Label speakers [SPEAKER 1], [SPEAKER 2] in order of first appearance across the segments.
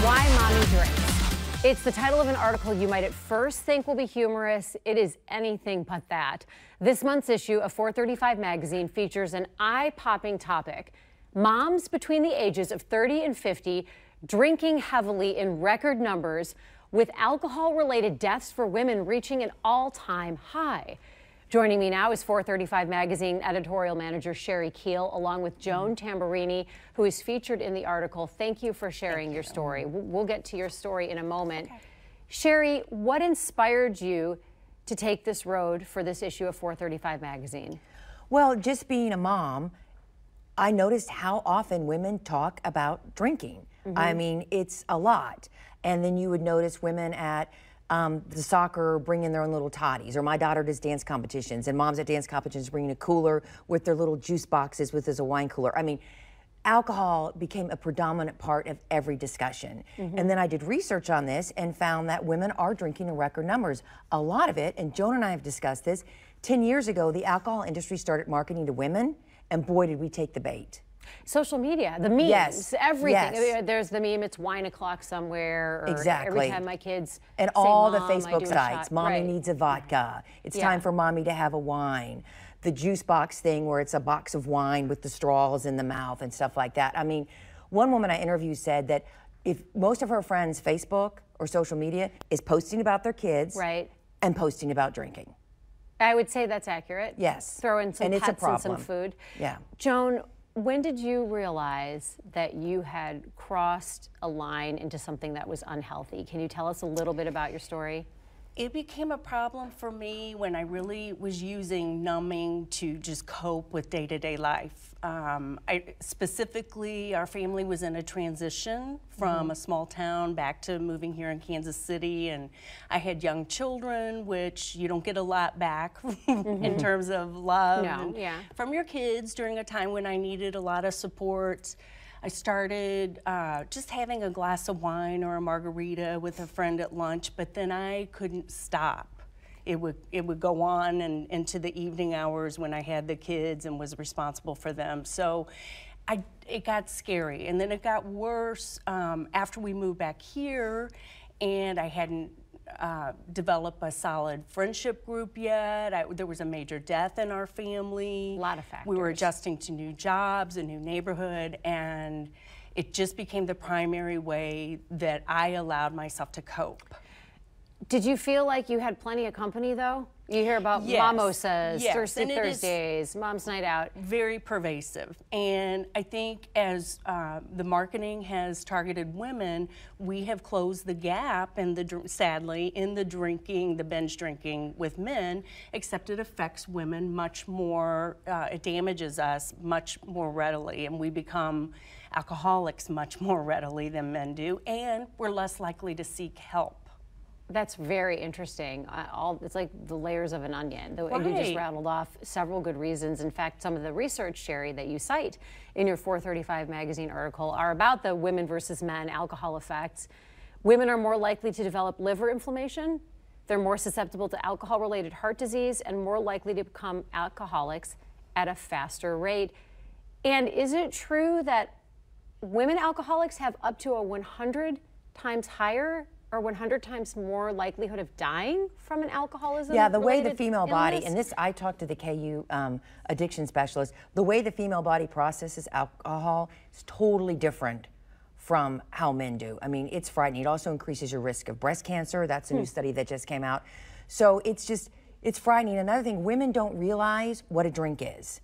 [SPEAKER 1] Why Mommy Drinks. It's the title of an article you might at first think will be humorous. It is anything but that. This month's issue of 435 magazine features an eye-popping topic. Moms between the ages of 30 and 50 drinking heavily in record numbers, with alcohol-related deaths for women reaching an all-time high. Joining me now is 435 magazine editorial manager Sherry Keel, along with Joan Tamburini, who is featured in the article. Thank you for sharing your story. We'll get to your story in a moment. Okay. Sherry, what inspired you to take this road for this issue of 435 magazine?
[SPEAKER 2] Well, just being a mom, I noticed how often women talk about drinking. I mean, it's a lot. And then you would notice women at the soccer bringing their own little toddies, or my daughter does dance competitions, and moms at dance competitions bringing a cooler with their little juice boxes with as a wine cooler. I mean, alcohol became a predominant part of every discussion. And then I did research on this and found that women are drinking in record numbers. A lot of it, and Joan and I have discussed this, 10 years ago, the alcohol industry started marketing to women, and boy, did we take the bait.
[SPEAKER 1] Social media, the memes, everything.
[SPEAKER 2] Yes.
[SPEAKER 1] There's the meme, it's wine o'clock somewhere. Or
[SPEAKER 2] exactly.
[SPEAKER 1] Every time my kids
[SPEAKER 2] and
[SPEAKER 1] say,
[SPEAKER 2] all
[SPEAKER 1] Mom,
[SPEAKER 2] the Facebook sites. Mommy needs a vodka. It's time for mommy to have a wine. The juice box thing where it's a box of wine with the straws in the mouth and stuff like that. I mean, one woman I interviewed said that if most of her friends' Facebook or social media is posting about their kids and posting about drinking.
[SPEAKER 1] I would say that's accurate.
[SPEAKER 2] Yes.
[SPEAKER 1] Throw in some pets and some food.
[SPEAKER 2] Yeah.
[SPEAKER 1] Joan, when did you realize that you had crossed a line into something that was unhealthy? Can you tell us a little bit about your story?
[SPEAKER 3] It became a problem for me when I really was using numbing to just cope with day-to-day life. Specifically, our family was in a transition from a small town back to moving here in Kansas City, and I had young children, which you don't get a lot back in terms of love from your kids during a time when I needed a lot of support. I started just having a glass of wine or a margarita with a friend at lunch, but then I couldn't stop. It would go on and into the evening hours when I had the kids and was responsible for them. So it got scary, and then it got worse after we moved back here, and I hadn't developed a solid friendship group yet. There was a major death in our family.
[SPEAKER 1] A lot of factors.
[SPEAKER 3] We were adjusting to new jobs, a new neighborhood, and it just became the primary way that I allowed myself to cope.
[SPEAKER 1] Did you feel like you had plenty of company, though? You hear about mimosas, Thirsty Thursdays, Mom's Night Out.
[SPEAKER 3] Very pervasive. And I think as the marketing has targeted women, we have closed the gap, and sadly, in the drinking, the binge drinking with men, except it affects women much more, it damages us much more readily, and we become alcoholics much more readily than men do, and we're less likely to seek help.
[SPEAKER 1] That's very interesting. It's like the layers of an onion. You just rattled off several good reasons. In fact, some of the research, Sherry, that you cite in your 435 magazine article are about the women versus men alcohol effects. Women are more likely to develop liver inflammation. They're more susceptible to alcohol-related heart disease and more likely to become alcoholics at a faster rate. And is it true that women alcoholics have up to a 100 times higher or 100 times more likelihood of dying from an alcoholism?
[SPEAKER 2] Yeah, the way the female body,
[SPEAKER 1] illness?
[SPEAKER 2] and this, I talked to the KU addiction specialist, the way the female body processes alcohol is totally different from how men do. I mean, it's frightening. It also increases your risk of breast cancer. That's a new study that just came out. So it's frightening. Another thing, women don't realize what a drink is.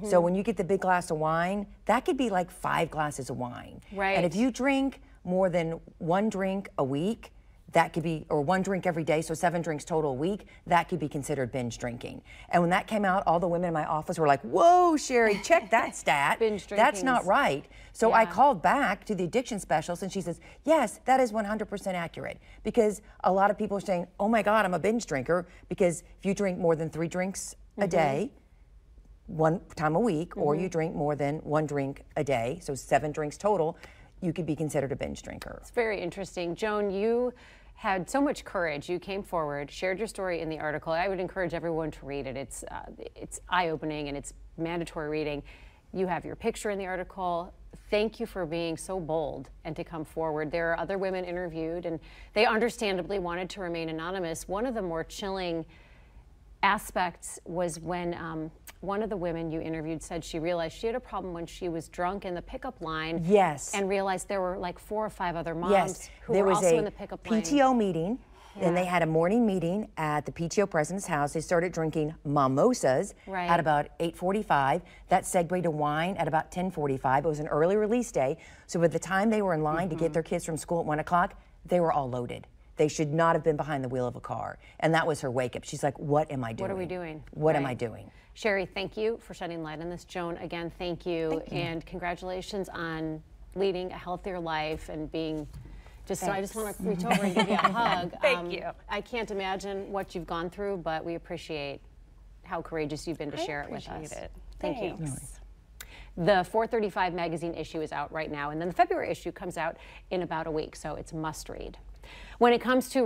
[SPEAKER 2] So when you get the big glass of wine, that could be like 5 glasses of wine.
[SPEAKER 1] Right.
[SPEAKER 2] And if you drink more than 1 drink a week, that could be, or 1 drink every day, so 7 drinks total a week, that could be considered binge drinking. And when that came out, all the women in my office were like, whoa, Sherry, check that stat.
[SPEAKER 1] Binge drinking.
[SPEAKER 2] That's not right. So I called back to the addiction specialist, and she says, yes, that is 100% accurate. Because a lot of people are saying, oh my God, I'm a binge drinker, because if you drink more than 3 drinks a day, 1 time a week, or you drink more than 1 drink a day, so 7 drinks total, you could be considered a binge drinker.
[SPEAKER 1] It's very interesting. Joan, you had so much courage. You came forward, shared your story in the article. I would encourage everyone to read it. It's eye-opening and it's mandatory reading. You have your picture in the article. thank you for being so bold and to come forward. There are other women interviewed, and they understandably wanted to remain anonymous. One of the more chilling aspects was when one of the women you interviewed said she realized she had a problem when she was drunk in the pickup line.
[SPEAKER 2] Yes.
[SPEAKER 1] And realized there were like 4 or 5 other moms
[SPEAKER 2] Yes,
[SPEAKER 1] who
[SPEAKER 2] there
[SPEAKER 1] were
[SPEAKER 2] was
[SPEAKER 1] also
[SPEAKER 2] a
[SPEAKER 1] in the pickup line.
[SPEAKER 2] PTO meeting, and they had a morning meeting at the PTO president's house. They started drinking mimosas at about 8:45. That segued to wine at about 10:45. It was an early release day, so by the time they were in line to get their kids from school at 1 o'clock, they were all loaded. They should not have been behind the wheel of a car. And that was her wake up. She's like, what am I doing?
[SPEAKER 1] What are we doing?
[SPEAKER 2] What am I doing?
[SPEAKER 1] Sherry, thank you for shedding light on this. Joan, again, thank you. And congratulations on leading a healthier life and being just, so I just want to reach over and give you a hug.
[SPEAKER 3] Thank you.
[SPEAKER 1] I can't imagine what you've gone through, but we appreciate how courageous you've been to share it with us. Thank you. The 435 magazine issue is out right now, and then the February issue comes out in about a week, so it's must read. When it comes to